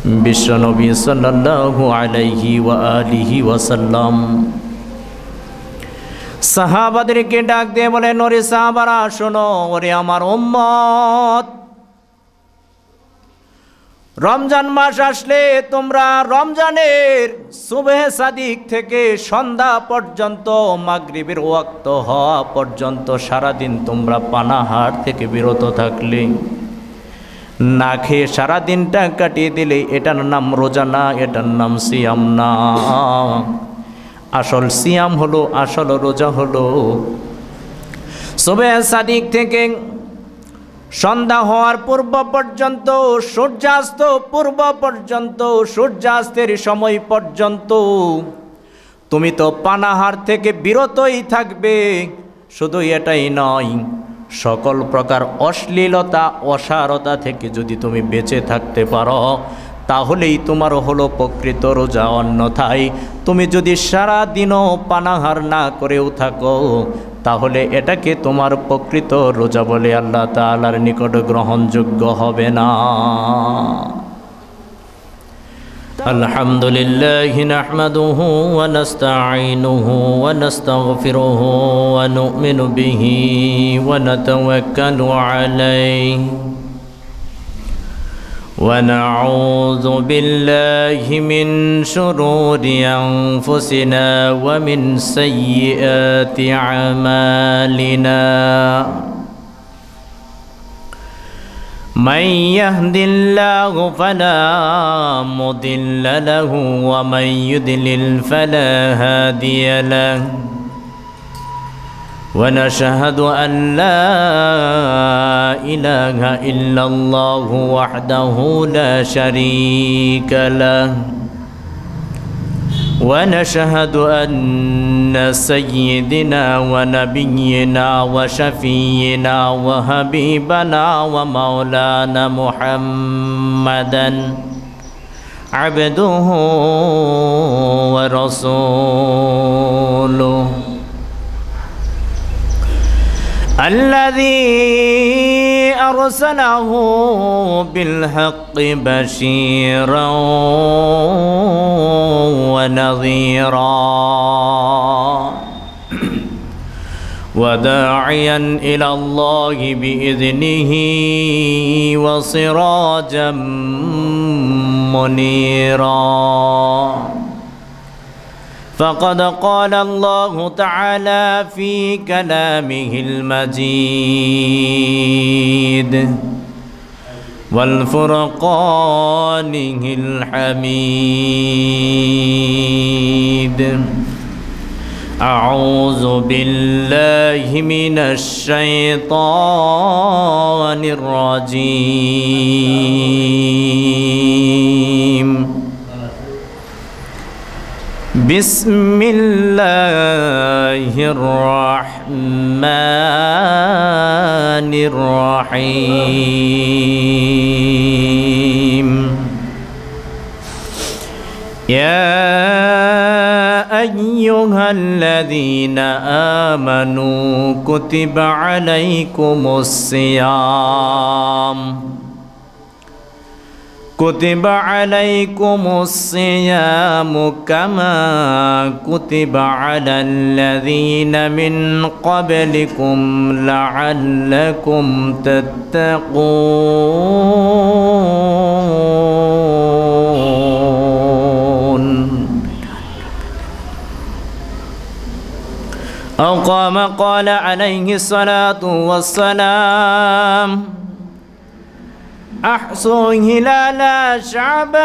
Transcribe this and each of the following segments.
বিশ্বনবী সাল্লাল্লাহু আলাইহি ওয়া আলিহি ওয়াসাল্লাম সাহাবাদেরকে ডাক দিয়ে বলেন, ওরে সাহাবারা শোনো, ওরে আমার উম্মত, রমজান মাস আসলে তোমরা রমজানের সুবহে সাদিক থেকে সন্ধ্যা পর্যন্ত, মাগরিবের ওয়াক্ত হওয়া পর্যন্ত সারাদিন তোমরা পানাহার থেকে বিরত থাকলে, না খেয়ে সারাদিনটা কাটিয়ে দিলে, এটার নাম রোজা না, এটার নাম সিয়াম না। আসল সিয়াম হলো, আসল রোজা হলো সুবহে সাদিক থেকে সন্ধ্যা হওয়ার পূর্ব পর্যন্ত, সূর্যাস্ত পূর্ব পর্যন্ত, সূর্যাস্তের সময় পর্যন্ত তুমি তো পানাহার থেকে বিরতই থাকবে। শুধু এটাই নয়, সকল প্রকার অশ্লীলতা অসারতা থেকে যদি তুমি বেঁচে থাকতে পারো, তাহলেই তোমার হলো প্রকৃত রোজা। অন্যথায় তুমি যদি সারা দিনও পানাহার না করেও থাকো, তাহলে এটাকে তোমার প্রকৃত রোজা বলে আল্লাহ তাআলার নিকট গ্রহণযোগ্য হবে না। আলহামদুলিল্লাহি নাহমাদুহু ওয়া নাস্তাঈনুহু ওয়া নাস্তাগফিরুহু ওয়া নু'মিনু বিহি ওয়া নাতাওয়াক্কালু আলাইহি ونعوذ بالله من شرور أنفسنا ومن سيئات أعمالنا من يهد الله فلا مضل له ومن يضلل فلا هادي له ونشهد أن لا إله إلا الله وحده لا شريك له ونشهد أن سيدنا ونبينا وشفينا وحبيبنا ومولانا محمدا عبده ورسوله الذي أرسله بالحق بشيرا ونذيرا وداعيا إلى الله بإذنه وسراجا منيرا فقد قال الله تعالى في كلامه المجيد والفرقانه الحميد أعوذ بالله من الشيطان الرجيم بسم الله الرحمن الرحيم يا أيها الذين آمنوا كتب عليكم الصيام كتب عليكم الصيام كما كتب على الذين من قبلكم لعلكم تتقون أو كما قال عليه الصلاة والسلام أحصوا هلال شعبان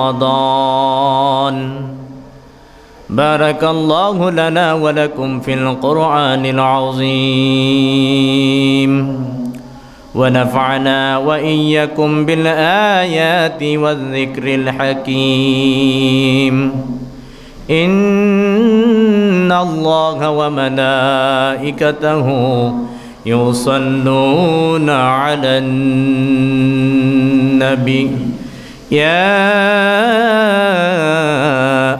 لرمضان بارك الله لنا ولكم في القرآن العظيم ونفعنا وإياكم بالآيات والذكر الحكيم إن الله وملائكته يصلون على النبي يا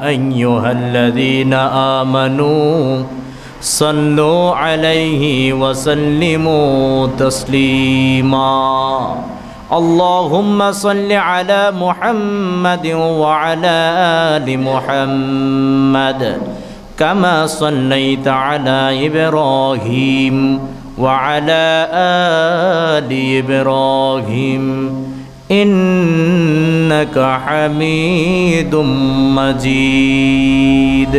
أيها الذين آمنوا صلوا عليه وسلموا تسليما اللهم صل على محمد وعلى آل محمد كما صليت على إبراهيم وعلى آل إبراهيم إنك حميد مجيد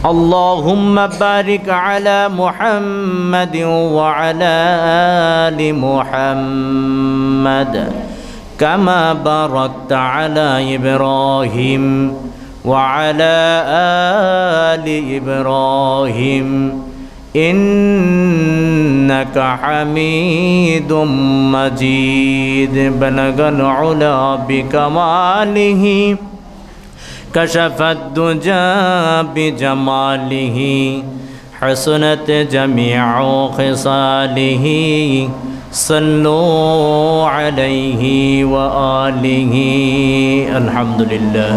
اللهم بارك على محمد وعلى آل محمد كما باركت على إبراهيم وعلى آل إبراهيم إنك حميد مجيد بلغ العلا بكماله كشف الدجى بجماله حسنت جميع خصاله صلوا عليه وآله الحمد لله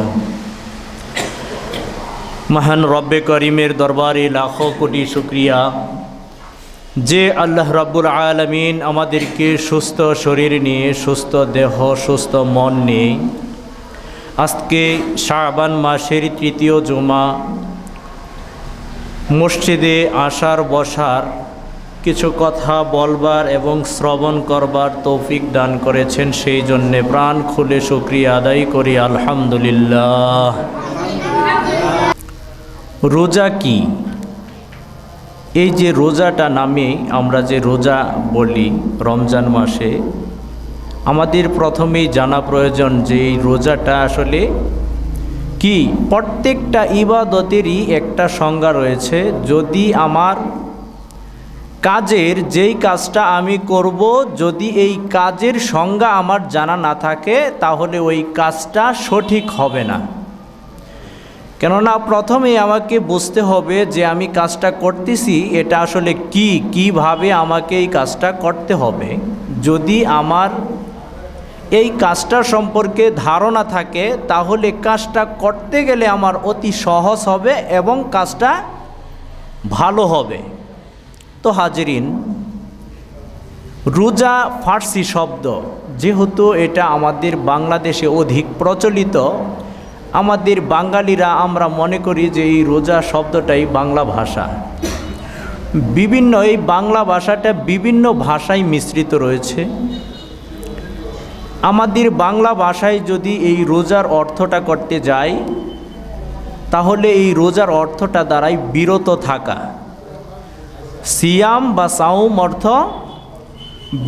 महान रब्बे करीमेर दरबारे लाखों कोटी शुक्रिया जे अल्लाह रब्बुल आलमीन आमादेरके सुस्थ शरीर निये सुस्थ देह सुस्थ मन निये आजके शाबान मासेर तृतीय जुमा मस्जिदे आसार बसार किछु कथा बोलबार एवं श्रवण करबार तौफिक दान करेछेन सेई जन्य प्राण खुले शुक्रिया आदाय करी आलहामदुलिल्लाह। रोजा की এই যে রোজাটা নামে আমরা যে রোজা বলি রমজান মাসে আমাদের প্রথমেই জানা প্রয়োজন যে এই রোজাটা আসলে কি। প্রত্যেকটা ইবাদতেরই একটা সংজ্ঞা রয়েছে। যদি আমার কাজের যেই কাজটা আমি করব যদি এই কাজের সংজ্ঞা আমার জানা না থাকে তাহলে ওই কাজটা সঠিক হবে না। কেননা প্রথমে আমাকে বুঝতে হবে যে আমি কাজটা করতেছি এটা আসলে কিভাবে আমাকে এই কাজটা করতে হবে। যদি আমার এই কাজটা সম্পর্কে ধারণা থাকে তাহলে কাজটা করতে গেলে আমার অতি সহজ হবে এবং কাজটা ভালো হবে। তো হাজিরিন, রোজা ফার্সি শব্দ, যেহেতু এটা আমাদের বাংলাদেশে অধিক প্রচলিত, আমাদের বাঙালিরা আমরা মনে করি যে এই রোজা শব্দটাই বাংলা ভাষা। বিভিন্ন এই বাংলা ভাষাটা বিভিন্ন ভাষায় মিশ্রিত রয়েছে। আমাদের বাংলা ভাষায় যদি এই রোজার অর্থটা করতে যাই তাহলে এই রোজার অর্থটা দাঁড়ায় বিরত থাকা। সিয়াম বা সাওম অর্থ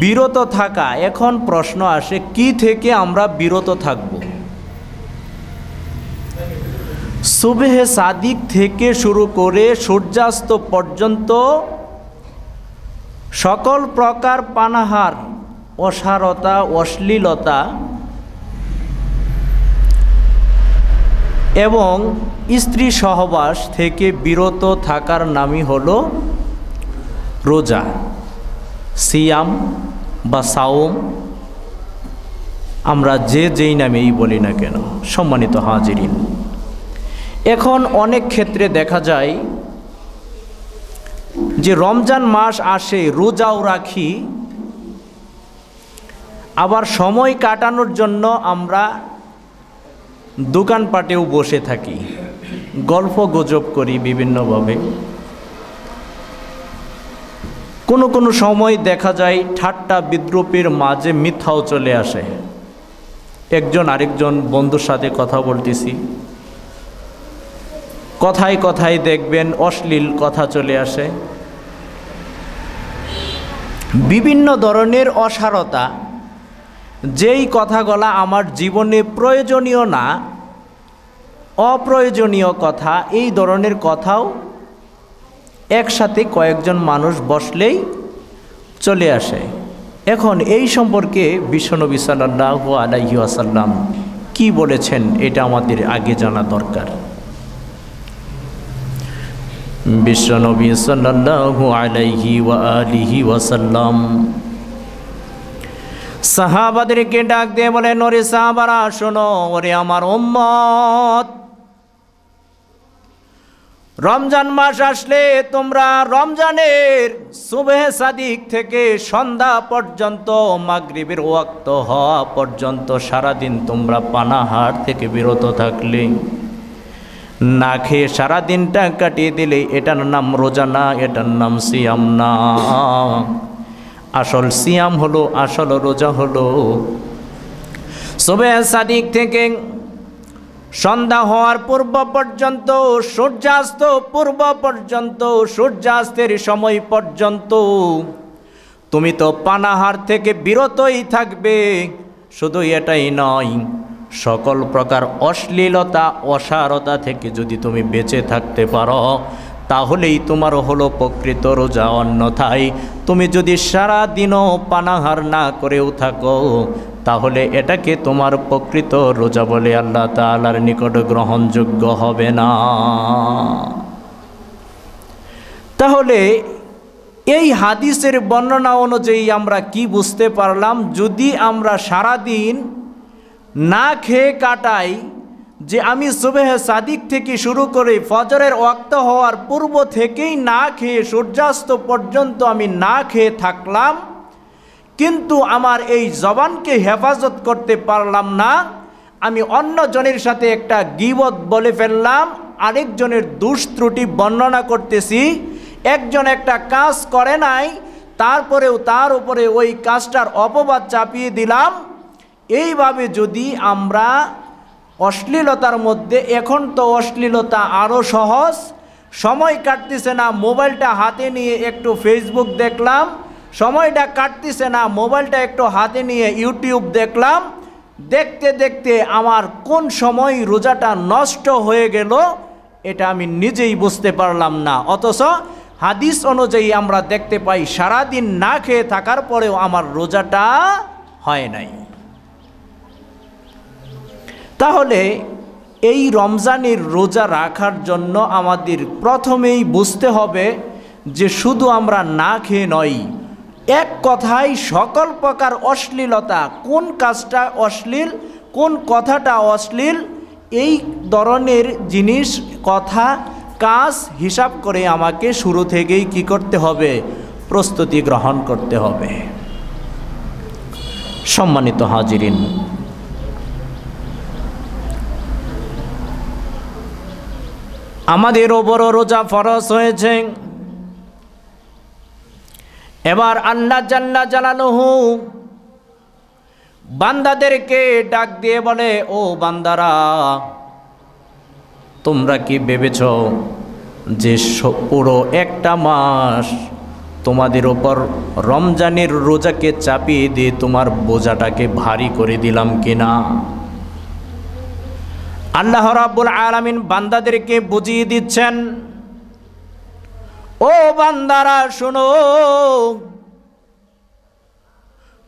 বিরত থাকা। এখন প্রশ্ন আসে কি থেকে আমরা বিরত থাকব? সুবহে সাদিক থেকে শুরু করে সূর্যাস্ত পর্যন্ত সকল প্রকার পানাহার, অসারতা, অশ্লীলতা এবং স্ত্রী সহবাস থেকে বিরত থাকার নামই হলো রোজা, সিয়াম বা সাওম, আমরা যেই নামেই বলি না কেন। সম্মানিত হাজিরিন, এখন অনেক ক্ষেত্রে দেখা যায় যে রমজান মাস আসে, রোজাও রাখি, আবার সময় কাটানোর জন্য আমরা দোকানপাটেও বসে থাকি, গল্প গুজব করি বিভিন্নভাবে। কোনো সময় দেখা যায় ঠাট্টা বিদ্রূপের মাঝে মিথ্যাও চলে আসে। একজন আরেকজন বন্ধুর সাথে কথা বলতেছি, কথায় কথায় দেখবেন অশ্লীল কথা চলে আসে, বিভিন্ন ধরনের অসারতা, যেই কথাগুলো আমার জীবনে প্রয়োজনীয় না, অপ্রয়োজনীয় কথা, এই ধরনের কথাও একসাথে কয়েকজন মানুষ বসলেই চলে আসে। এখন এই সম্পর্কে বিশ্বনবী সাল্লাল্লাহু আলাইহি ওয়াসাল্লাম কি বলেছেন এটা আমাদের আগে জানা দরকার। বিশ্বনবী সাল্লাল্লাহু আলাইহি ওয়া আলিহি ওয়াসাল্লাম সাহাবাদেরকে ডাক দিয়ে বলেন, ওরে সাহাবারা শোনো, ওরে আমার উম্মত, রমজান মাস আসলে তোমরা রমজানের সুবহে সাদিক থেকে সন্ধ্যা পর্যন্ত, মাগরিবের ওয়াক্ত হওয়া পর্যন্ত সারাদিন তোমরা পানাহার থেকে বিরত থাকলে, না খেয়ে সারাদিনটা কাটিয়ে দিলে, এটার নাম রোজা না, এটার নাম সিয়াম না। আসল সিয়াম হলো, আসল রোজা হলো সুবহে সাদিক থেকে সন্ধ্যা হওয়ার পূর্ব পর্যন্ত, সূর্যাস্ত পূর্ব পর্যন্ত, সূর্যাস্তের সময় পর্যন্ত তুমি তো পানাহার থেকে বিরতই থাকবে। শুধু এটাই নয়, সকল প্রকার অশ্লীলতা অসারতা থেকে যদি তুমি বেঁচে থাকতে পারো তাহলেই তোমার হলো প্রকৃত রোজা। অন্যথায় তুমি যদি সারা দিনও পানাহার না করেও থাকো তাহলে এটাকে তোমার প্রকৃত রোজা বলে আল্লাহ তাআলার নিকট গ্রহণযোগ্য হবে না। তাহলে এই হাদিসের বর্ণনা অনুযায়ী আমরা কি বুঝতে পারলাম? যদি আমরা সারা দিন না খেয়ে কাটাই, যে আমি সুবহে সাদিক থেকে শুরু করে ফজরের ওয়াক্ত হওয়ার পূর্ব থেকেই না খেয়ে সূর্যাস্ত পর্যন্ত আমি না খেয়ে থাকলাম, কিন্তু আমার এই জবানকে হেফাজত করতে পারলাম না, আমি অন্যজনের সাথে একটা গীবত বলে ফেললাম, আরেকজনের দোষ ত্রুটি বর্ণনা করতেছি, একজন একটা কাজ করে নাই তারপরেও তার উপরে ওই কাজটার অপবাদ চাপিয়ে দিলাম। এইভাবে যদি আমরা অশ্লীলতার মধ্যে, এখন তো অশ্লীলতা আরও সহজ, সময় কাটতেছে না, মোবাইলটা হাতে নিয়ে একটু ফেসবুক দেখলাম, সময়টা কাটতেছে না, মোবাইলটা একটু হাতে নিয়ে ইউটিউব দেখলাম, দেখতে দেখতে আমার কোন সময় রোজাটা নষ্ট হয়ে গেল এটা আমি নিজেই বুঝতে পারলাম না। অথচ হাদিস অনুযায়ী আমরা দেখতে পাই সারাদিন না খেয়ে থাকার পরেও আমার রোজাটা হয় নাই। তাহলে এই রমজানের রোজা রাখার জন্য আমাদের প্রথমেই বুঝতে হবে যে শুধু আমরা না খেয়ে নয়, এক কথায় সকল প্রকার অশ্লীলতা, কোন কাজটা অশ্লীল, কোন কথাটা অশ্লীল, এই ধরনের জিনিস, কথা, কাজ হিসাব করে আমাকে শুরু থেকেই কি করতে হবে? প্রস্তুতি গ্রহণ করতে হবে। সম্মানিত হাজিরিন, আমাদের ওপরও রোজা ফরজ হয়েছে। এবার আল্লাহ জাল্লা জালালুহু বান্দাদেরকে ডাক দিয়ে বলে, ও বান্দারা, তোমরা কি ভেবেছ যে পুরো একটা মাস তোমাদের ওপর রমজানের রোজাকে চাপিয়ে দিয়ে তোমার বোঝাটাকে ভারী করে দিলাম কিনা? আল্লাহ রাব্বুল আলামিন বান্দাদেরকে বুঝিয়ে দিচ্ছেন, ও বান্দারা শোনো,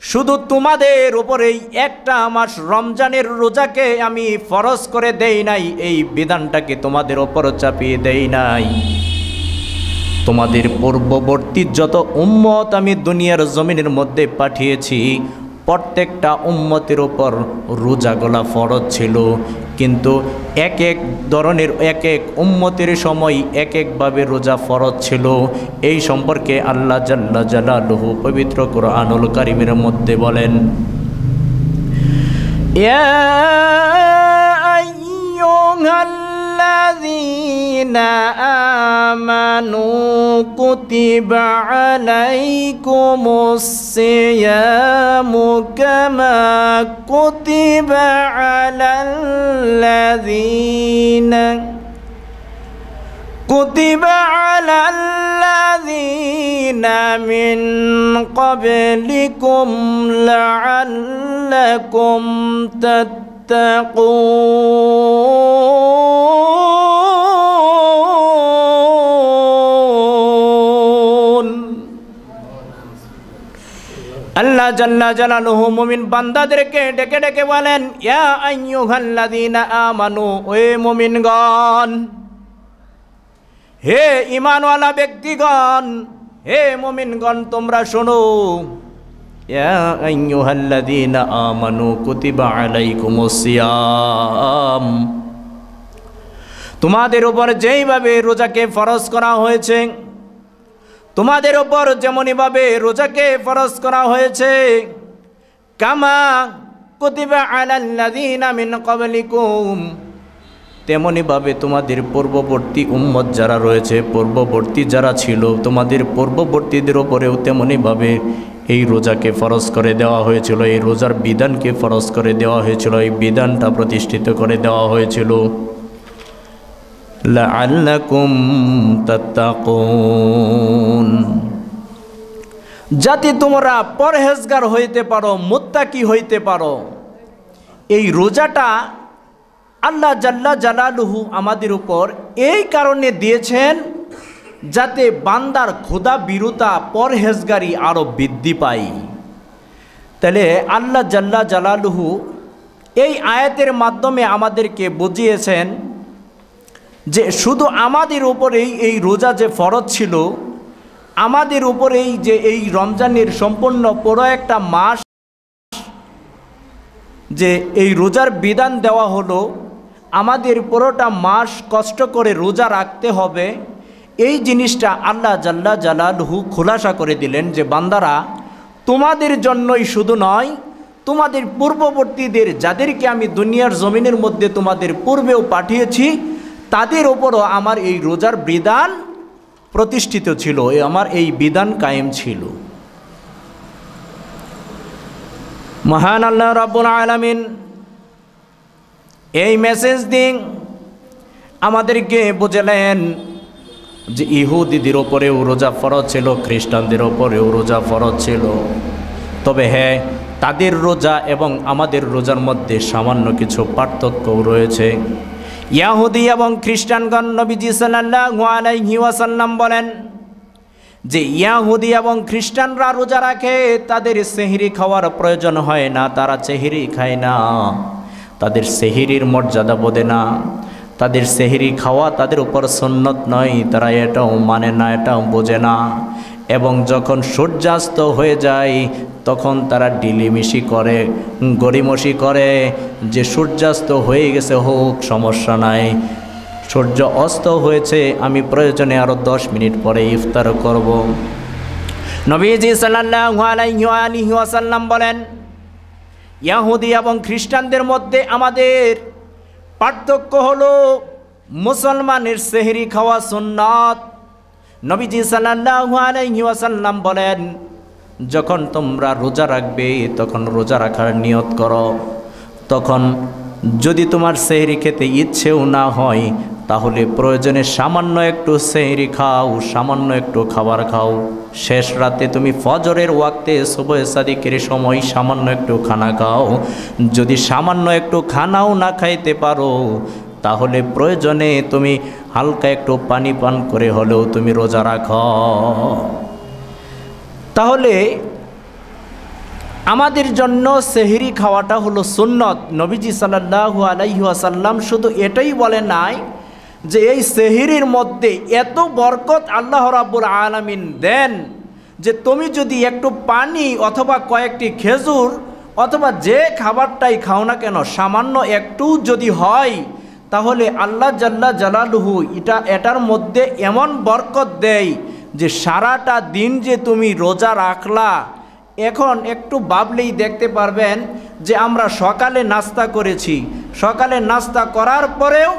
শুধু তোমাদের উপরেই একটা মাস রমজানের রোজাকে আমি ফরজ করে দেই নাই, এই বিধানটাকে তোমাদের ওপর চাপিয়ে দেই নাই, তোমাদের পূর্ববর্তী যত উম্মত আমি দুনিয়ার জমিনের মধ্যে পাঠিয়েছি প্রত্যেকটা উম্মতের ওপর রোজাগুলা ফরজ ছিল, কিন্তু এক এক ধরনের এক এক উম্মতের সময় এক একভাবে রোজা ফরজ ছিল। এই সম্পর্কে আল্লাহ জাল্লা জালালুহু পবিত্র কোরআনুল কারীমের মধ্যে বলেন, ইয়া আইয়ুহাল্লাযীনা আমানু কুতিবা আলাইকুমুস সিয়ামু কামা কুতিবা আলাল্লাযীনা মিন ক্বাবলিকুম লাআল্লাকুম তাত্তাকুন। আল্লাহ জাল্লা জালালুহু মুমিন বান্দাদেরকে ডেকে ডেকে বলেন, ইয়া আইয়ুহাল্লাযীনা আমানু, ওয়ে মুমিনগণ, হে ঈমানওয়ালা ব্যক্তিগণ, হে মুমিনগণ, তোমরা শোনো, ইয়া আইয়ুহাল্লাযীনা আমানু কুতিবা আলাইকুমুস সিয়াম, তোমাদের উপর যেইভাবে রোজাকে ফরজ করা হয়েছে, তোমাদের উপর যেমনইভাবে রোজাকে ফরজ করা হয়েছে, কামা কুতিবা আলাল্লাযীনা মিন ক্বাবলিকুম, তেমনইভাবে তোমাদের পূর্ববর্তী উম্মত যারা রয়েছে, পূর্ববর্তী যারা ছিল, তোমাদের পূর্ববর্তীদের ওপরেও তেমনইভাবে এই রোজাকে ফরজ করে দেওয়া হয়েছিল, এই রোজার বিধানকে ফরজ করে দেওয়া হয়েছিল, এই বিধানটা প্রতিষ্ঠিত করে দেওয়া হয়েছিল। লাআল্লাকুম তাত্তাকুন, যাতে তোমরা পরহেজগার হইতে পারো, মুত্তাকি হইতে পারো। এই রোজাটা আল্লাহ জাল্লা জালালুহু আমাদের উপর এই কারণে দিয়েছেন যাতে বান্দার খোদা বিরুতা পরহেজগারি আরও বৃদ্ধি পায়। তাহলে আল্লাহ জাল্লা জালালুহু এই আয়াতের মাধ্যমে আমাদেরকে বুঝিয়েছেন যে শুধু আমাদের উপরেই এই রোজা যে ফরজ ছিল, আমাদের উপরেই যে এই রমজানের সম্পূর্ণ পুরো একটা মাস যে এই রোজার বিধান দেওয়া হলো, আমাদের পুরোটা মাস কষ্ট করে রোজা রাখতে হবে, এই জিনিসটা আল্লাহ জাল্লা জালালহু খোলাসা করে দিলেন যে বান্দারা তোমাদের জন্যই শুধু নয়, তোমাদের পূর্ববর্তীদের যাদেরকে আমি দুনিয়ার জমিনের মধ্যে তোমাদের পূর্বেও পাঠিয়েছি তাদের ওপরও আমার এই রোজার বিধান প্রতিষ্ঠিত ছিল, আমার এই বিধান কায়েম ছিল। মহান আল্লাহ রাব্বুল আলামিন এই মেসেজ দিন আমাদেরকে বুঝালেন যে ইহুদিদের ওপরেও রোজা ফরজ ছিল, খ্রিস্টানদের ওপরেও রোজা ফরজ ছিল। তবে হ্যাঁ, তাদের রোজা এবং আমাদের রোজার মধ্যে সামান্য কিছু পার্থক্যও রয়েছে। ইয়াহুদি এবং খ্রিস্টানগণ নবীজি সাল্লাল্লাহু আলাইহি ওয়াসাল্লাম বলেন যে ইয়াহুদি এবং খ্রিস্টানরা রোজা রাখে, তাদের সেহরি খাওয়ার প্রয়োজন হয় না, তারা সেহরি খায় না, তাদের সেহরির মর্যাদা বোঝে না, তাদের সেহরি খাওয়া তাদের উপর সুন্নত নয়, তারা এটাও মানে না, এটাও বোঝে না। এবং যখন সূর্যাস্ত হয়ে যায় তখন তারা ডিলিমিশি করে, গড়িমসি করে যে সূর্যাস্ত হয়ে গেছে, হোক সমস্যা নাই, সূর্য অস্ত হয়েছে, আমি প্রয়োজনে আরও 10 মিনিট পরে ইফতার করব। নবীজি সাল্লাল্লাহু আলাইহি ওয়াসাল্লাম বলেন ইহুদি এবং খ্রিস্টানদের মধ্যে আমাদের পার্থক্য হলো মুসলমানের সেহরি খাওয়া সুন্নাত। নবীজি সাল্লাল্লাহু আলাইহি ওয়াসাল্লাম বলেন যখন তোমরা রোজা রাখবে তখন রোজা রাখার নিয়ত করো, তখন যদি তোমার সেহরি খেতে ইচ্ছেও না হয় তাহলে প্রয়োজনে সামান্য একটু সেহরি খাও, সামান্য একটু খাবার খাও। শেষ রাতে তুমি ফজরের ওয়াক্তে সুবহে সাদিকের সময় সামান্য একটু খানা খাও। যদি সামান্য একটু খানাও না খাইতে পারো তাহলে প্রয়োজনে তুমি হালকা একটু পানি পান করে হলেও তুমি রোজা রাখো। তাহলে আমাদের জন্য সেহরি খাওয়াটা হলো সুন্নত। নবীজি সাল্লাল্লাহু আলাইহি ওয়াসাল্লাম শুধু এটাই বলে নাই যে এই সেহরির মধ্যে এত বরকত আল্লাহ রাব্বুল আলামিন দেন যে তুমি যদি একটু পানি অথবা কয়েকটি খেজুর অথবা যে খাবারটাই খাও না কেন সামান্য একটু যদি হয় তাহলে আল্লাহ জাল্লা জালালুহু এটার মধ্যে এমন বরকত দেয় যে সারাটা দিন যে তুমি রোজা রাখলা, এখন একটু ভাবলেই দেখতে পারবেন যে আমরা সকালে নাস্তা করেছি, সকালে নাস্তা করার পরেও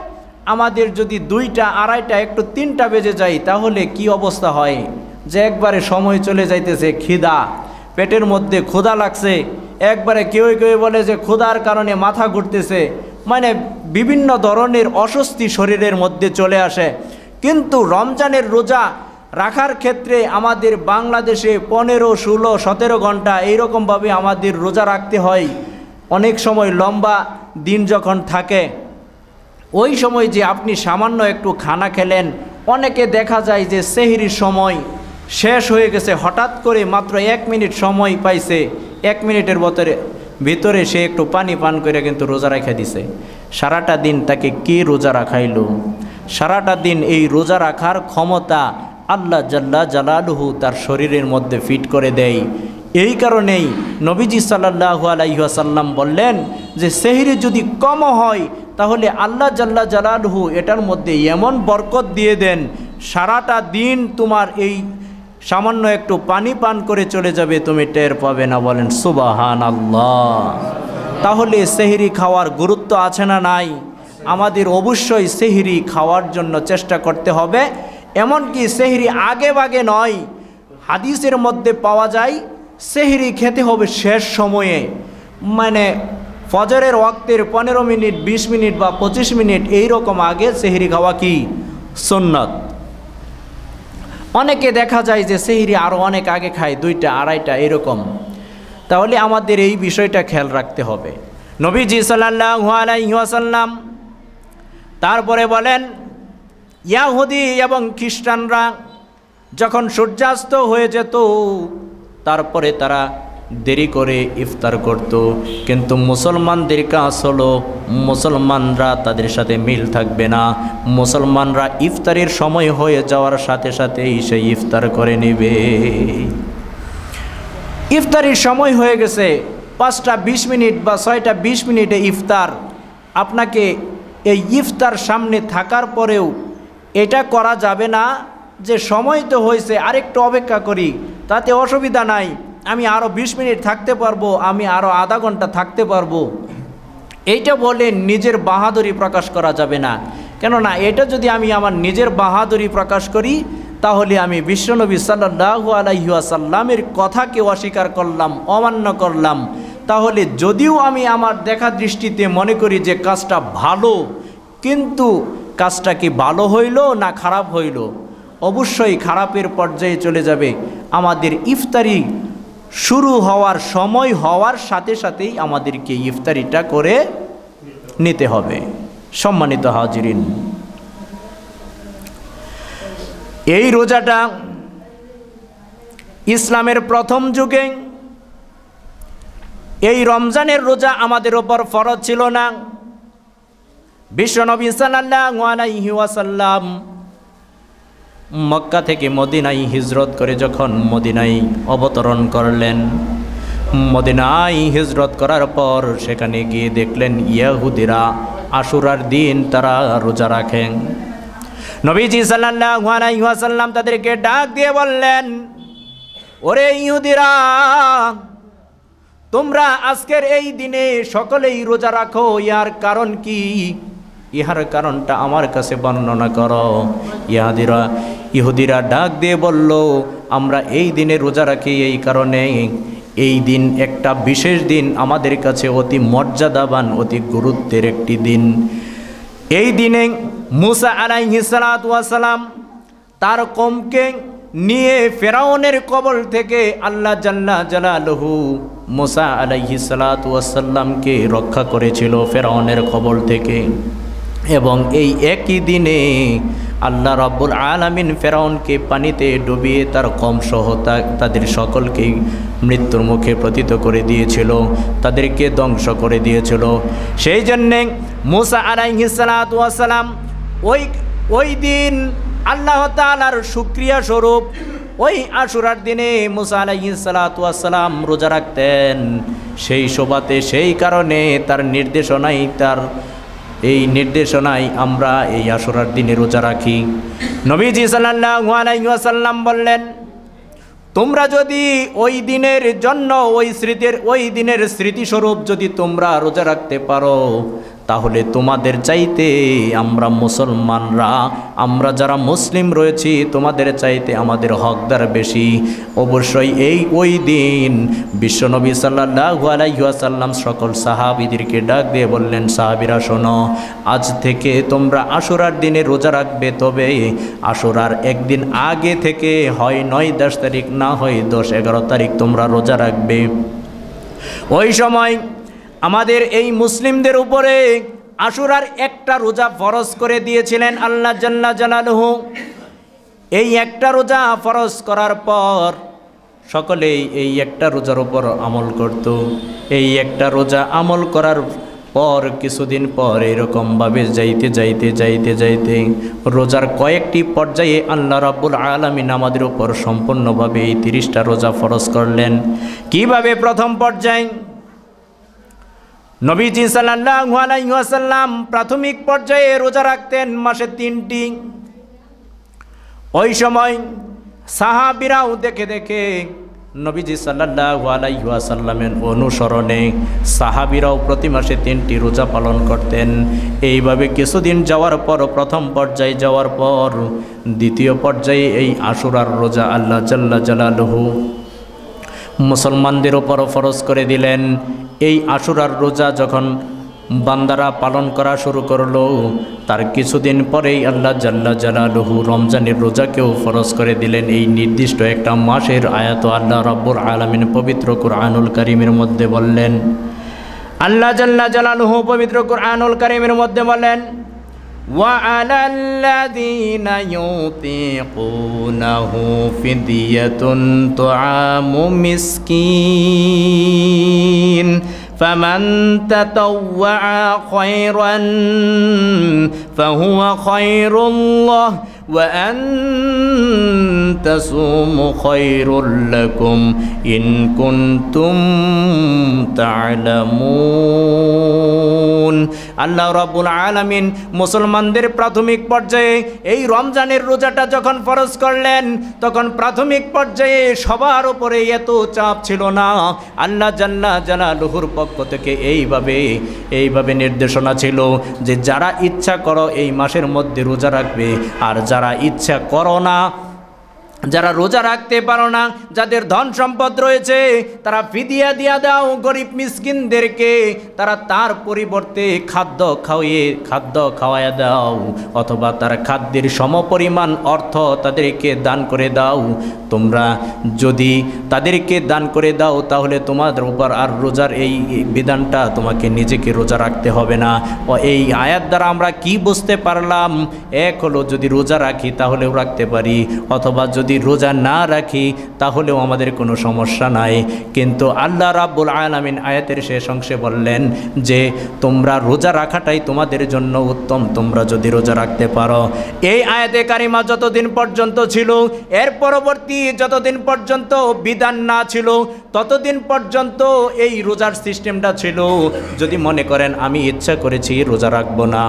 আমাদের যদি 2টা, 2:30, একটু 3টা বেজে যায় তাহলে কি অবস্থা হয় যে একবারে সময় চলে যাইতেছে, খিদা পেটের মধ্যে ক্ষুধা লাগছে, একবারে কেউ কেউ বলে যে ক্ষুধার কারণে মাথা ঘুরতেছে, মানে বিভিন্ন ধরনের অস্বস্তি শরীরের মধ্যে চলে আসে। কিন্তু রমজানের রোজা রাখার ক্ষেত্রে আমাদের বাংলাদেশে 15, 16, 17 ঘন্টা এইরকমভাবে আমাদের রোজা রাখতে হয়। অনেক সময় লম্বা দিন যখন থাকে ওই সময় যে আপনি সামান্য একটু খানা খেলেন, অনেকে দেখা যায় যে সেহরির সময় শেষ হয়ে গেছে, হঠাৎ করে মাত্র 1 মিনিট সময় পাইছে, 1 মিনিটের ভিতরে সে একটু পানি পান করে কিন্তু রোজা রেখে দিছে। সারাটা দিন তাকে কে রোজা রাখাইল? সারাটা দিন এই রোজা রাখার ক্ষমতা আল্লাহ জাল্লা জালালুহু তার শরীরের মধ্যে ফিট করে দেয়। এই কারণেই নবীজি সাল্লাল্লাহু আলাইহি ওয়াসাল্লাম বললেন যে সেহরি যদি কম হয় তাহলে আল্লাহ জাল্লা জালালহু এটার মধ্যে এমন বরকত দিয়ে দেন, সারাটা দিন তোমার এই সামান্য একটু পানি পান করে চলে যাবে, তুমি টের পাবে না। বলেন সুবহানাল্লাহ। তাহলে সেহরি খাওয়ার গুরুত্ব আছে না নাই? আমাদের অবশ্যই সেহরি খাওয়ার জন্য চেষ্টা করতে হবে। এমনকি সেহরি আগে ভাগে নয়, হাদিসের মধ্যে পাওয়া যায় সেহরি খেতে হবে শেষ সময়ে, মানে ফজরের ওয়াক্তের 15 মিনিট 20 মিনিট বা 25 মিনিট এই রকম আগে সেহরি খাওয়া কি সুন্নাত। অনেকে দেখা যায় যে সেহরি আরও অনেক আগে খায়, 2টা 2:30 এরকম। তাহলে আমাদের এই বিষয়টা খেয়াল রাখতে হবে। নবীজি সাল্লাল্লাহু আলাইহি ওয়াসাল্লাম তারপরে বলেন, ইয়াহুদি এবং খ্রিস্টানরা যখন সূর্যাস্ত হয়ে যেত তারপরে তারা দেরি করে ইফতার করত, কিন্তু মুসলমানদের কাজ হলো মুসলমানরা তাদের সাথে মিল থাকবে না। মুসলমানরা ইফতারের সময় হয়ে যাওয়ার সাথে সাথেই সেই ইফতার করে নেবে। ইফতারের সময় হয়ে গেছে 5টা 20 মিনিট বা 6টা 20 মিনিটে ইফতার, আপনাকে এই ইফতার সামনে থাকার পরেও এটা করা যাবে না যে সময় তো হয়েছে আরেকটু অপেক্ষা করি, তাতে অসুবিধা নাই, আমি আরও 20 মিনিট থাকতে পারবো, আমি আরও আধা ঘন্টা থাকতে পারবো। এইটা বলে নিজের বাহাদুরি প্রকাশ করা যাবে না। কেননা এটা যদি আমি আমার নিজের বাহাদুরি প্রকাশ করি তাহলে আমি বিশ্বনবী সাল্লাল্লাহু আলাইহি ওয়াসাল্লামের কথাকে অস্বীকার করলাম, অমান্য করলাম। তাহলে যদিও আমি আমার দেখা দৃষ্টিতে মনে করি যে কাজটা ভালো, কিন্তু কাজটা কি ভালো হইল না খারাপ হইল? অবশ্যই খারাপের পর্যায়ে চলে যাবে। আমাদের ইফতারি শুরু হওয়ার সময় হওয়ার সাথে সাথেই আমাদেরকে ইফতারিটা করে নিতে হবে। সম্মানিত হাজিরিন, এই রোজাটা ইসলামের প্রথম যুগে এই রমজানের রোজা আমাদের ওপর ফরজ ছিল না। বিশ্বনবী সাল্লাল্লাহু আলাইহি ওয়াসাল্লাম মক্কা থেকে মদিনায় হিজরত করে যখন মদিনায় অবতরণ করলেন, মদিনায় হিজরত করার পর সেখানে গিয়ে দেখলেন ইহুদিরা আশুরার দিন তারা রোজা রাখেন। নবীজি সাল্লাল্লাহু আলাইহি ওয়াসাল্লাম তাদেরকে ডাক দিয়ে বললেন, ওরে ইহুদিরা, তোমরা আজকের এই দিনে সকলেই রোজা রাখো, ইয়ার কারণ কি? ইহার কারণটা আমার কাছে বর্ণনা করো। ইহুদিরা ডাক দিয়ে বলল, আমরা এই দিনে রোজা রাখি এই কারণে, এই দিন একটা বিশেষ দিন, আমাদের কাছে অতি মর্যাদাবান, অতি গুরুত্বের একটি দিন। এই দিনে মুসা আলাইহিস সালাতু ওয়াস সালাম তার কওমকে নিয়ে ফেরাউনের কবল থেকে আল্লাহ জাল্লা জালালুহু মুসা আলাইহিস সালাতু ওয়াস সালামকে রক্ষা করেছিল ফেরাউনের কবল থেকে। এবং এই একই দিনে আল্লাহ রাব্বুল আলামিন ফেরাউনকে পানিতে ডুবিয়ে তার কওমসহ তাদের সকলকেই মৃত্যুর মুখে পতিত করে দিয়েছিল, তাদেরকে ধ্বংস করে দিয়েছিল। সেই জন্যে মুসা আলাইহিস সালাতু ওয়াস সালাম ওই দিন আল্লাহ তাআলার শুকরিয়া স্বরূপ ওই আশুরার দিনে মুসা আলাইহিস সালাতু ওয়াস সালাম রোজা রাখতেন। সেই শোভাতে, সেই কারণে তার নির্দেশনায় আমরা এই আশুরার দিনে রোজা রাখি। নবীজি সাল্লাল্লাহু আলাইহি ওয়াসাল্লাম বললেন, তোমরা যদি ওই দিনের স্মৃতিস্বরূপ যদি তোমরা রোজা রাখতে পারো, তাহলে তোমাদের চাইতে আমরা মুসলমানরা, আমরা যারা মুসলিম রয়েছি, তোমাদের চাইতে আমাদের হকদার বেশি। অবশ্যই ওই দিন বিশ্বনবী সাল্লাল্লাহু আলাইহি ওয়াসাল্লাম সকল সাহাবীদেরকে ডাক দিয়ে বললেন, সাহাবীরা শোনো, আজ থেকে তোমরা আশুরার দিনে রোজা রাখবে, তবে আশুরার একদিন আগে থেকে, হয় 9-10 তারিখ, না হয় 10-11 তারিখ তোমরা রোজা রাখবে। ওই সময় আমাদের এই মুসলিমদের উপরে আশুরার একটা রোজা ফরজ করে দিয়েছিলেন আল্লাহ জাল্লা জালালুহু। এই একটা রোজা ফরজ করার পর সকলেই এই একটা রোজার উপর আমল করত। এই একটা রোজা আমল করার পর কিছুদিন পর এরকমভাবে যাইতে রোজার কয়েকটি পর্যায়ে আল্লাহ রাব্বুল আলামিন আমাদের উপর সম্পূর্ণভাবে এই 30টা রোজা ফরজ করলেন। কিভাবে? প্রথম পর্যায়ে নবীজি সাল্লাল্লাহু আলাইহি ওয়াসাল্লাম প্রাথমিক পর্যায়ে রোজা রাখতেন মাসে 3টি। ওই সময় সাহাবীরাও দেখে দেখে নবীজি সাল্লাল্লাহু আলাইহি ওয়াসাল্লামের অনুসরণে সাহাবীরাও প্রতি মাসে 3টি রোজা পালন করতেন। এইভাবে কিছুদিন যাওয়ার পর, প্রথম পর্যায়ে যাওয়ার পর দ্বিতীয় পর্যায়ে এই আশুরার রোজা আল্লাহ জাল্লা জালালুহু মুসলমানদের উপর ফরজ করে দিলেন। এই আশুরার রোজা যখন বান্দারা পালন করা শুরু করলো, তার কিছুদিন পরেই আল্লাহ জাল্লা জালালুহু রমজানের রোজাকেও ফরজ করে দিলেন। এই নির্দিষ্ট একটা মাসের আয়াত আল্লাহ রাব্বুল আলামিন পবিত্র কুরআনুল কারীমের মধ্যে বললেন। আল্লাহ জাল্লা জালালুহু পবিত্র কুরআনুল কারীমের মধ্যে বলেন, وعلى الذين يطيقونه فدية طعام مسكين فمن تطوع خيرا فهو خير الله وأن تصوموا خير لكم إن كنتم تعلمون। আল্লাহ রাব্বুল আলামিন মুসলমানদের প্রাথমিক পর্যায়ে এই রমজানের রোজাটা যখন ফরজ করলেন, তখন প্রাথমিক পর্যায়ে সবার উপরে এত চাপ ছিল না। আল্লাহ জাল্লা জালালুহুর পক্ষ থেকে এইভাবে নির্দেশনা ছিল যে যারা ইচ্ছা করো এই মাসের মধ্যে রোজা রাখবে, আর যারা ইচ্ছা করো না, যারা রোজা রাখতে পারো না, যাদের ধন সম্পদ রয়েছে, তারা ফিদিয়া দিয়া দাও গরিব মিসকিনদেরকে। তারা তার পরিবর্তে খাদ্য খাওয়াইয়া দাও, অথবা তার খাদ্যের সমপরিমাণ অর্থ তাদেরকে দান করে দাও। তোমরা যদি তাদেরকে দান করে দাও তাহলে তোমাদের উপর আর রোজার এই বিধানটা তোমাকে নিজেকে রোজা রাখতে হবে না। ও এই আয়াত দ্বারা আমরা কি বুঝতে পারলাম? এক হলো যদি রোজা রাখি তাহলেও রাখতে পারি, অথবা যদি রোজা না রাখি তাহলেও আমাদের কোনো সমস্যা নাই। কিন্তু আল্লাহ রাব্বুল আলামিন আয়াতের শেষ অংশে বললেন যে তোমরা রোজা রাখাটাই তোমাদের জন্য উত্তম, তোমরা যদি রোজা রাখতে পারো। এই আয়াতে কারিমা যতদিন পর্যন্ত ছিল, এর পরবর্তী যতদিন পর্যন্ত বিধান না ছিল, ততদিন পর্যন্ত এই রোজার সিস্টেমটা ছিল। যদি মনে করেন আমি ইচ্ছা করেছি রোজা রাখবো না,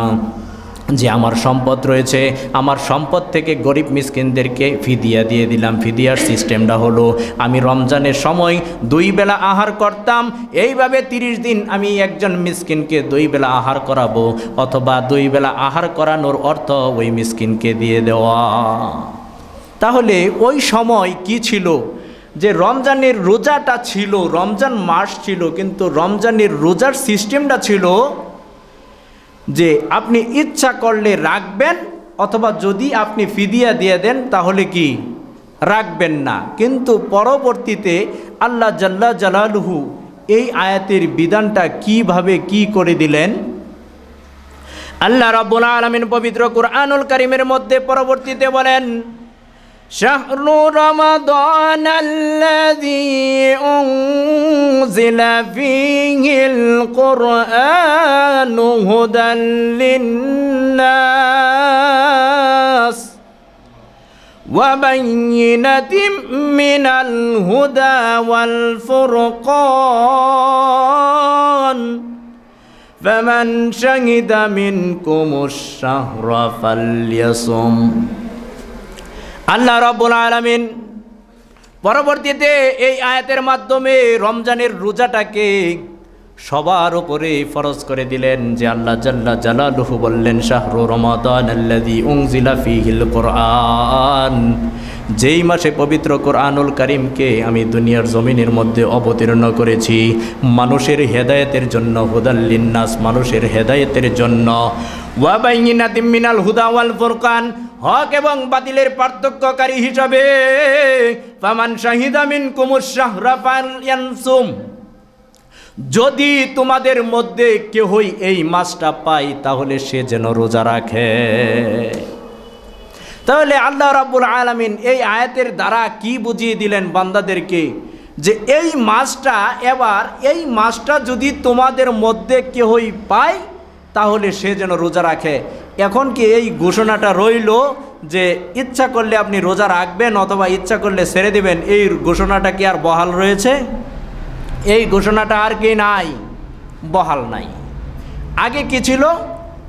যে আমার সম্পদ রয়েছে, আমার সম্পদ থেকে গরিব মিসকিনদেরকে ফিদিয়া দিয়ে দিলাম। ফিদিয়ার সিস্টেমটা হলো আমি রমজানের সময় 2 বেলা আহার করতাম, এইভাবে 30 দিন আমি একজন মিসকিনকে 2 বেলা আহার করাবো, অথবা 2 বেলা আহার করানোর অর্থ ওই মিসকিনকে দিয়ে দেওয়া। তাহলে ওই সময় কি ছিল? যে রমজানের রোজাটা ছিল, রমজান মাস ছিল, কিন্তু রমজানের রোজার সিস্টেমটা ছিল যে আপনি ইচ্ছা করলে রাখবেন, অথবা যদি আপনি ফিদিয়া দিয়ে দেন তাহলে কি রাখবেন না। কিন্তু পরবর্তীতে আল্লাহ জাল্লা জালালুহু এই আয়াতের বিধানটা কিভাবে কি করে দিলেন? আল্লাহ রাব্বুল আলামিন পবিত্র কুরআনুল কারীমের মধ্যে পরবর্তীতে বলেন, শাহরু রমাদান আল্লাযী উনজিলা ফীহিল কুরআনু হুদাল লিন্নাস ওয়া বায়িনাতিম মিনাল হুদা ওয়াল ফুরকান ফামান শাহিদা মিনকুমুশ শাহরা ফালইয়াসুম। আল্লাহ রাব্বুল আলামিন পরবর্তীতে এই আয়াতের মাধ্যমে রমজানের রোজাটাকে সবার উপরে ফরজ করে দিলেন। যে আল্লাহ জাল্লা জালালুহু বললেন, শাহরু রমাদান আল্লাযী উনজিলা ফীহিল কুরআন, যেই মাসে পবিত্র কুরআনুল কারীমকে আমি দুনিয়ার জমিনের মধ্যে অবতীর্ণ করেছি মানুষের হেদায়েতের জন্য, হুদাল লিন্নাস, মানুষের হেদায়েতের জন্য, ওয়া বাইয়িনাতিম মিনাল হুদা ওয়াল ফুরকান, হক এবং বাতিলের পার্থক্যকারী হিসাবে, ফামান শাহিদা মিনকুমুশ শাহরা ফালইয়াসুম, যদি তোমাদের মধ্যে কেহই এই মাসটা পায় তাহলে সে যেন রোজা রাখে। তাহলে আল্লাহ রাব্বুল আলামিন এই আয়াতের দ্বারা কি বুঝিয়ে দিলেন বান্দাদেরকে? যে এই মাসটা, এবার এই মাসটা যদি তোমাদের মধ্যে কেহই পায় তাহলে সে যেন রোজা রাখে। এখন কি এই ঘোষণাটা রইল যে ইচ্ছা করলে আপনি রোজা রাখবেন অথবা ইচ্ছা করলে ছেড়ে দেবেন, এই ঘোষণাটা কি আর বহাল রয়েছে? এই ঘোষণাটা আর কি নাই? বহাল নাই। আগে কি ছিল?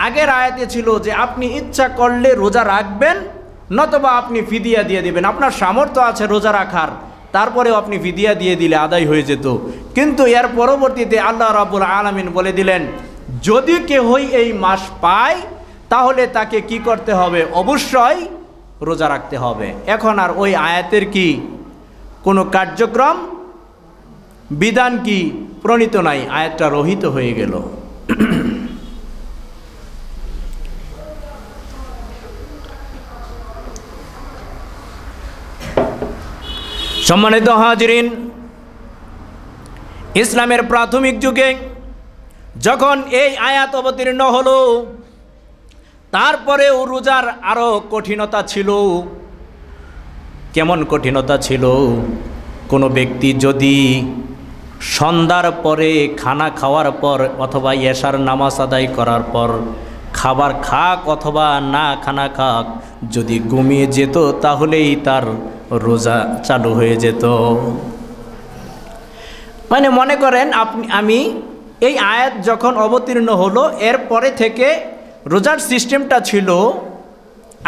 আগের আয়াতে ছিল যে আপনি ইচ্ছা করলে রোজা রাখবেন, নতবা আপনি ফিদিয়া দিয়ে দিবেন। আপনার সামর্থ্য আছে রোজা রাখার, তারপরেও আপনি ফিদিয়া দিয়ে দিলে আদায় হয়ে যেত। কিন্তু এর পরবর্তীতে আল্লাহ রাব্বুল আলামিন বলে দিলেন, যদি কেহই এই মাস পায় তাহলে তাকে কি করতে হবে? অবশ্যই রোজা রাখতে হবে। এখন আর ওই আয়াতের কি কোনো কার্যক্রম বিধান কি প্রণীত নাই, আয়াতটা রহিত হয়ে গেল। সম্মানিত হাজিরিন, ইসলামের প্রাথমিক যুগে যখন এই আয়াত অবতীর্ণ হলো, তারপরেও রোজার আরও কঠিনতা ছিল। কেমন কঠিনতা ছিল? কোনো ব্যক্তি যদি সন্ধ্যার পরে খানা খাওয়ার পর অথবা এশার নামাজ আদায় করার পর খাবার খাক অথবা না খানা খাক, যদি ঘুমিয়ে যেত তাহলেই তার রোজা চালু হয়ে যেত। মানে মনে করেন আমি এই আয়াত যখন অবতীর্ণ হলো, এরপরে থেকে রোজার সিস্টেমটা ছিল,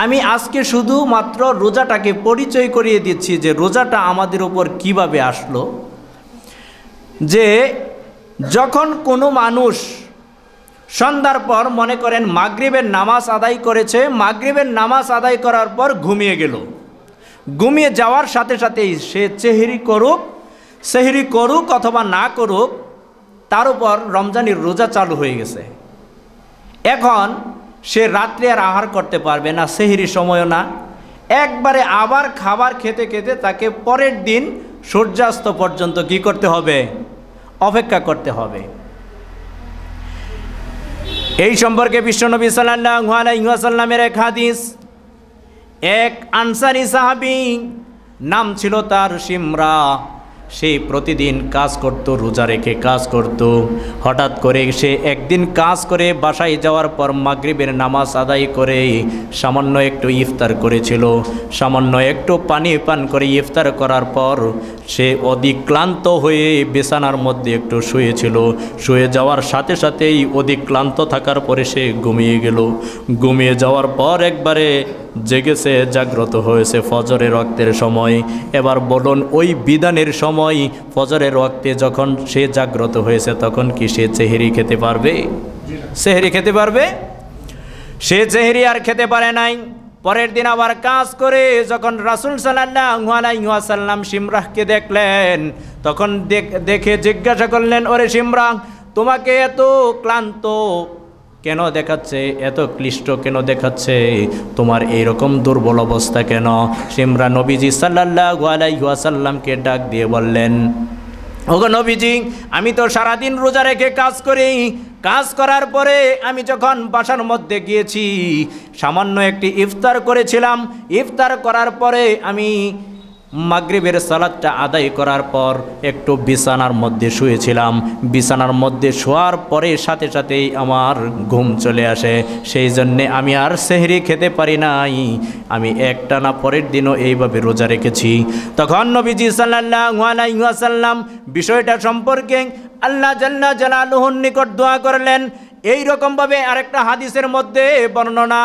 আমি আজকে শুধুমাত্র রোজাটাকে পরিচয় করিয়ে দিচ্ছি যে রোজাটা আমাদের উপর কিভাবে আসলো। যে যখন কোনো মানুষ সন্ধ্যার পর মনে করেন মাগরিবের নামাজ আদায় করেছে, মাগরিবের নামাজ আদায় করার পর ঘুমিয়ে গেল, ঘুমিয়ে যাওয়ার সাথে সাথেই সে সেহরি করুক অথবা না করুক, তার উপর রমজানের রোজা চালু হয়ে গেছে। এখন সে রাত্রে আর আহার করতে পারবে না, সেহরি সময়ও না, একবারে আবার খাবার খেতে খেতে তাকে পরের দিন সূর্যাস্ত পর্যন্ত কি করতে হবে? অপেক্ষা করতে হবে। এই সম্পর্কে বিশ্বনবী সাল্লাল্লাহু আলাইহি ওয়াসাল্লামের এক হাদিস, এক আনসারী সাহাবী, নাম ছিল তার শিমরা, সে প্রতিদিন কাজ করত, রোজা রেখে কাজ করত। হঠাৎ করে সে একদিন কাজ করে বাসায় যাওয়ার পর মাগরিবের নামাজ আদায় করে সামান্য একটু ইফতার করেছিল, সামান্য একটু পানি পান করে ইফতার করার পর সে অধিক ক্লান্ত হয়ে বিছানার মধ্যে একটু শুয়েছিল। শুয়ে যাওয়ার সাথে সাথেই অধিক ক্লান্ত থাকার পরে সে ঘুমিয়ে গেল। ঘুমিয়ে যাওয়ার পর একবারে জেগেছে, জাগ্রত হয়েছে ফজরের ওয়াক্তের সময়। এবার বলুন, ওই বিধানের সময় ফজরের ওয়াক্তে যখন সে জাগ্রত হয়েছে, তখন কি সে সেহরি খেতে পারবে? সেহরি খেতে পারবে? সে সেহরি আর খেতে পারে নাই। পরের দিন আবার কাজ করে যখন রাসূল সাল্লাল্লাহু আলাইহি ওয়াসাল্লাম শিমরাহকে দেখলেন, তখন দেখে জিজ্ঞাসা করলেন, ওরে শিমরাহ, তোমাকে এত ক্লান্ত কেন দেখাচ্ছে, এত ক্লিষ্ট কেন দেখাচ্ছে, তোমার এইরকম দুর্বল অবস্থা কেন? শিমরা নবীজি সাল্লাল্লাহু আলাইহি ওয়াসাল্লামকে ডাক দিয়ে বললেন, ওগো নবীজি, আমি তো সারাদিন রোজা রেখে কাজ করি, কাজ করার পরে আমি যখন বাসার মধ্যে গিয়েছি, সামান্য একটি ইফতার করেছিলাম, ইফতার করার পরে আমি মাগরিবের সালাতটা আদায় করার পর একটু বিছানার মধ্যে শুয়েছিলাম, বিছানার মধ্যে শোয়ার পরে সাথে সাথেই আমার ঘুম চলে আসে, সেই জন্যে আমি আর সেহরি খেতে পারি নাই, আমি একটানা পরের দিনও এইভাবে রোজা রেখেছি। তখন নবীজি সাল্লাল্লাহু আলাইহি ওয়াসাল্লাম বিষয়টা সম্পর্কে আল্লাহ জাল্লা জালালুহুর নিকট দোয়া করলেন। এই রকমভাবে আরেকটা হাদিসের মধ্যে বর্ণনা,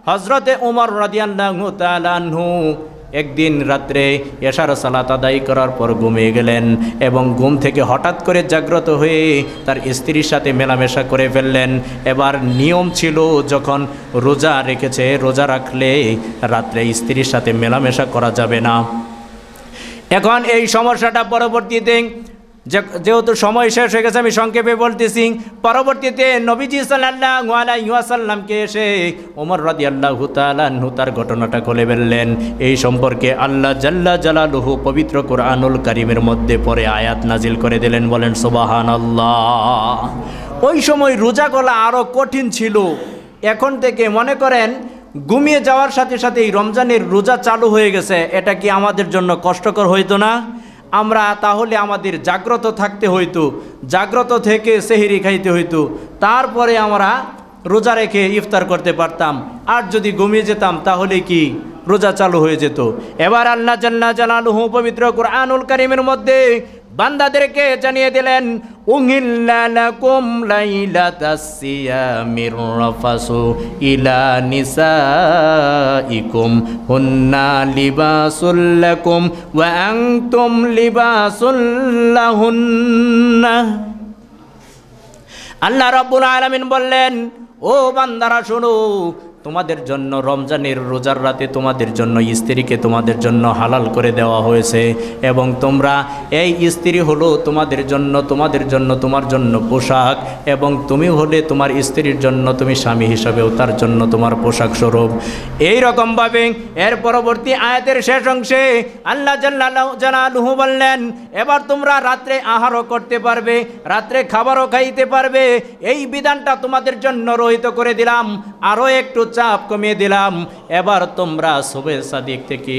হযরতে ওমর রাদিয়াল্লাহু তাআলা আনহু একদিন রাত্রে এশার সালাত আদায় করার পর ঘুমিয়ে গেলেন এবং ঘুম থেকে হঠাৎ করে জাগ্রত হয়ে তার স্ত্রীর সাথে মেলামেশা করে ফেললেন। এবার নিয়ম ছিল, যখন রোজা রেখেছে, রোজা রাখলে রাত্রে স্ত্রীর সাথে মেলামেশা করা যাবে না। এখন এই সমস্যাটা পরবর্তীতে, যেহেতু সময় শেষ হয়ে গেছে আমি সংক্ষেপে বলতেছি, পরবর্তীতে নবীজি সাল্লাল্লাহু আলাইহি ওয়াসাল্লামকে এসে ওমর রাদিয়াল্লাহু তাআলা আনহু তার ঘটনাটা খুলে বললেন। এই সম্পর্কে আল্লাহ জাল্লা জালালুহু পবিত্র কোরআনুল কারীমের মধ্যে পরে আয়াত নাজিল করে দিলেন, বলেন সুবহানাল্লাহ। ওই সময় রোজা করা আরও কঠিন ছিল। এখন থেকে মনে করেন ঘুমিয়ে যাওয়ার সাথে সাথেই রমজানের রোজা চালু হয়ে গেছে, এটা কি আমাদের জন্য কষ্টকর হইতো না? আমরা তাহলে আমাদের জাগ্রত থাকতে হইতো, জাগ্রত থেকে সেহরি খাইতে হইতো, তারপরে আমরা রোজা রেখে ইফতার করতে পারতাম। আর যদি ঘুমিয়ে যেতাম তাহলে কি রোজা চালু হয়ে যেত। এবার আল্লাহ জাল্লা জালালুহু পবিত্র কোরআনুল কারীমের মধ্যে বান্দাদেরকে জানিয়ে দিলেন উহিল্লা লাকুম লাইলাতাস সিয়ামির রাফাসু ইলা নিসাইকুম হুন্না লিবাসুল লাকুম ওয়া আনতুম লিবাসুল লাহুন্না। আল্লাহ রাব্বুল আলামিন বললেন, ও বান্দারা শোনো, তোমাদের জন্য রমজানের রোজার রাতে তোমাদের জন্য স্ত্রীকে তোমাদের জন্য হালাল করে দেওয়া হয়েছে, এবং তোমরা এই স্ত্রী হলো তোমার জন্য পোশাক, এবং তুমি হলে তোমার স্ত্রীর জন্য তুমি স্বামী হিসাবেও তার জন্য তোমার পোশাক স্বরূপ। এই রকমভাবে এর পরবর্তী আয়াতের শেষ অংশে আল্লাহ জালালুহু বললেন, এবার তোমরা রাত্রে আহারও করতে পারবে, রাত্রে খাবারও খাইতে পারবে। এই বিধানটা তোমাদের জন্য রহিত করে দিলাম, আরও একটু চাপ কমিয়ে দিলাম। এবার তোমরা সুবহে সাদিক থেকে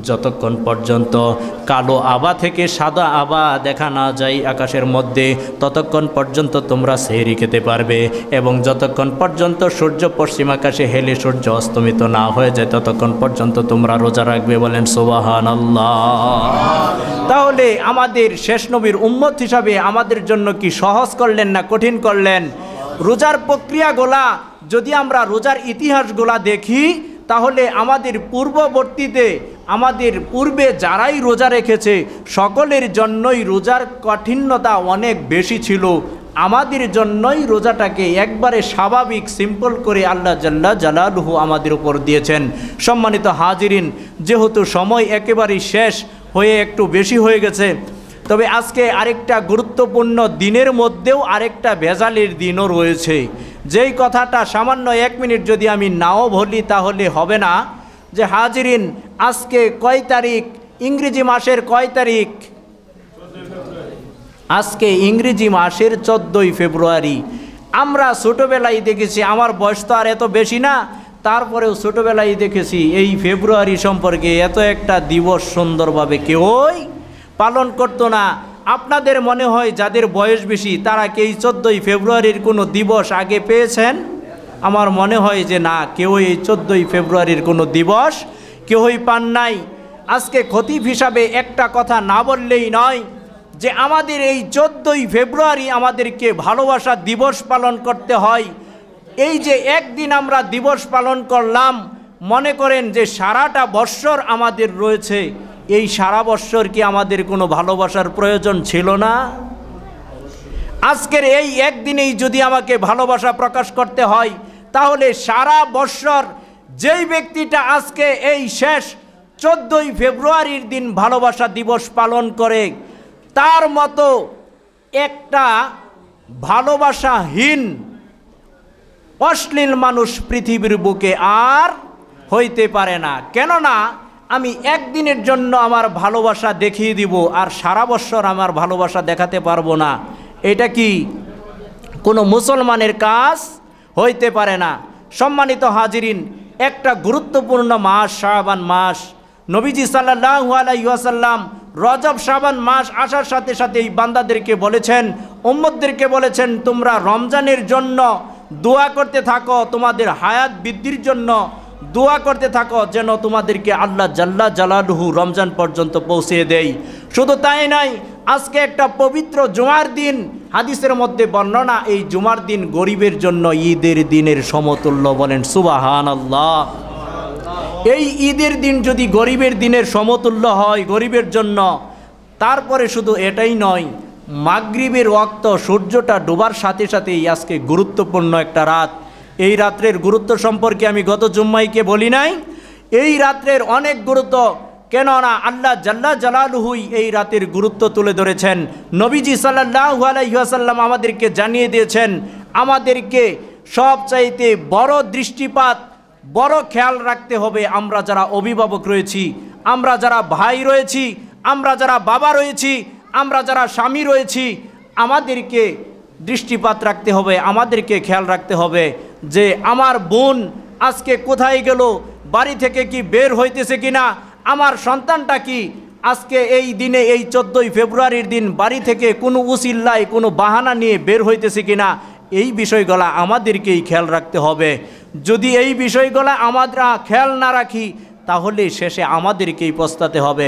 যতক্ষণ পর্যন্ত কালো আভা থেকে সাদা আভা দেখা না যায় আকাশের মধ্যে, ততক্ষণ পর্যন্ত তোমরা সেহরি খেতে পারবে, এবং যতক্ষণ পর্যন্ত সূর্য পশ্চিম আকাশে হেলে সূর্য অস্তমিত না হয়ে যায় ততক্ষণ পর্যন্ত তোমরা রোজা রাখবে। বলেন সুবহানাল্লাহ। তাহলে আমাদের শেষ নবীর উম্মত হিসাবে আমাদের জন্য কি সহজ করলেন না কঠিন করলেন? রোজার প্রক্রিয়াগুলা যদি আমরা রোজার ইতিহাসগুলা দেখি, তাহলে আমাদের পূর্ববর্তীতে আমাদের পূর্বে যারাই রোজা রেখেছে সকলের জন্যই রোজার কঠিনতা অনেক বেশি ছিল। আমাদের জন্যই রোজাটাকে একবারে স্বাভাবিক সিম্পল করে আল্লাহ জাল্লা জালালুহু আমাদের উপর দিয়েছেন। সম্মানিত হাজিরিন, যেহেতু সময় একেবারেই শেষ হয়ে একটু বেশি হয়ে গেছে, তবে আজকে আরেকটা গুরুত্বপূর্ণ দিনের মধ্যেও আরেকটা ভেজালের দিনও রয়েছে। যেই কথাটা সামান্য 1 মিনিট যদি আমি নাও বলি তাহলে হবে না। যে হাজিরিন, আজকে কয় তারিখ? ইংরেজি মাসের কয় তারিখ? আজকে ইংরেজি মাসের 14ই ফেব্রুয়ারি। আমরা ছোটোবেলায় দেখেছি, আমার বয়স তো আর এত বেশি না, তারপরেও ছোটোবেলায় দেখেছি এই ফেব্রুয়ারি সম্পর্কে এত একটা দিবস সুন্দরভাবে কেউই পালন করতো না। আপনাদের মনে হয় যাদের বয়স বেশি তারা কি এই 14ই ফেব্রুয়ারির কোনো দিবস আগে পেয়েছেন? আমার মনে হয় যে না, কেউই এই 14ই ফেব্রুয়ারির কোনো দিবস কেউই পান নাই। আজকে খতিব হিসাবে একটা কথা না বললেই নয় যে আমাদের এই 14ই ফেব্রুয়ারি আমাদেরকে ভালোবাসা দিবস পালন করতে হয়। এই যে একদিন আমরা দিবস পালন করলাম, মনে করেন যে সারাটা বৎসর আমাদের রয়েছে, এই সারা বৎসর কি আমাদের কোনো ভালোবাসার প্রয়োজন ছিল না? আজকের এই একদিনেই যদি আমাকে ভালোবাসা প্রকাশ করতে হয়, তাহলে সারা বৎসর যেই ব্যক্তিটা আজকে এই শেষ 14ই ফেব্রুয়ারির দিন ভালোবাসা দিবস পালন করে, তার মতো একটা ভালোবাসাহীন অশ্লীল মানুষ পৃথিবীর বুকে আর হইতে পারে না। কেননা আমি একদিনের জন্য আমার ভালোবাসা দেখিয়ে দিব আর সারা বৎসর আমার ভালোবাসা দেখাতে পারবো না। এটা কি কোনো মুসলমানের কাজ? হইতে পারে না। সম্মানিত হাজিরিন, একটা গুরুত্বপূর্ণ মাস শাবান মাস। নবীজি সাল্লাল্লাহু আলাইহি ওয়াসাল্লাম রজব শাবান মাস আসার সাথে সাথেই বান্দাদেরকে বলেছেন, উম্মতদেরকে বলেছেন, তোমরা রমজানের জন্য দোয়া করতে থাকো, তোমাদের হায়াত বৃদ্ধির জন্য দোয়া করতে থাকো, যেন তোমাদেরকে আল্লাহ জাল্লা জালালুহু রমজান পর্যন্ত পৌঁছে দেয়। শুধু তাই নয়, আজকে একটা পবিত্র জুমার দিন। হাদিসের মধ্যে বর্ণনা, এই জুমার দিন গরিবের জন্য ঈদের দিনের সমতুল্য। বলেন সুবহানাল্লাহ। এই ঈদের দিন যদি গরিবের দিনের সমতুল্য হয় গরিবের জন্য, তারপরে শুধু এটাই নয়, মাগরিবের ওয়াক্ত সূর্যটা ডোবার সাথে সাথেই আজকে গুরুত্বপূর্ণ একটা রাত। এই রাত্রের গুরুত্ব সম্পর্কে আমি গত জুম্মাইকে বলি নাই? এই রাত্রের অনেক গুরুত্ব, কেননা আল্লাহ জাল্লা জালালুহুই এই রাতের গুরুত্ব তুলে ধরেছেন। নবীজি সাল্লাল্লাহু আলাইহি ওয়াসাল্লাম আমাদেরকে জানিয়ে দিয়েছেন, আমাদেরকে সবচাইতে বড় দৃষ্টিপাত, বড় খেয়াল রাখতে হবে আমরা যারা অভিভাবক রয়েছি, আমরা যারা ভাই রয়েছি, আমরা যারা বাবা রয়েছি, আমরা যারা স্বামী রয়েছি, আমাদেরকে দৃষ্টিপাত রাখতে হবে, আমাদেরকে খেয়াল রাখতে হবে যে আমার বোন আজকে কোথায় গেল, বাড়ি থেকে কি বের হইতেছে কিনা, আমার সন্তানটা কি আজকে এই দিনে এই 14ই ফেব্রুয়ারির দিন বাড়ি থেকে কোনো উসিল্লায় কোনো বাহানা নিয়ে বের হইতেছে কিনা, এই বিষয়গুলো আমাদেরকেই খেয়াল রাখতে হবে। যদি এই বিষয়গুলো আমরা খেয়াল না রাখি তাহলে শেষে আমাদেরকেই পস্তাতে হবে।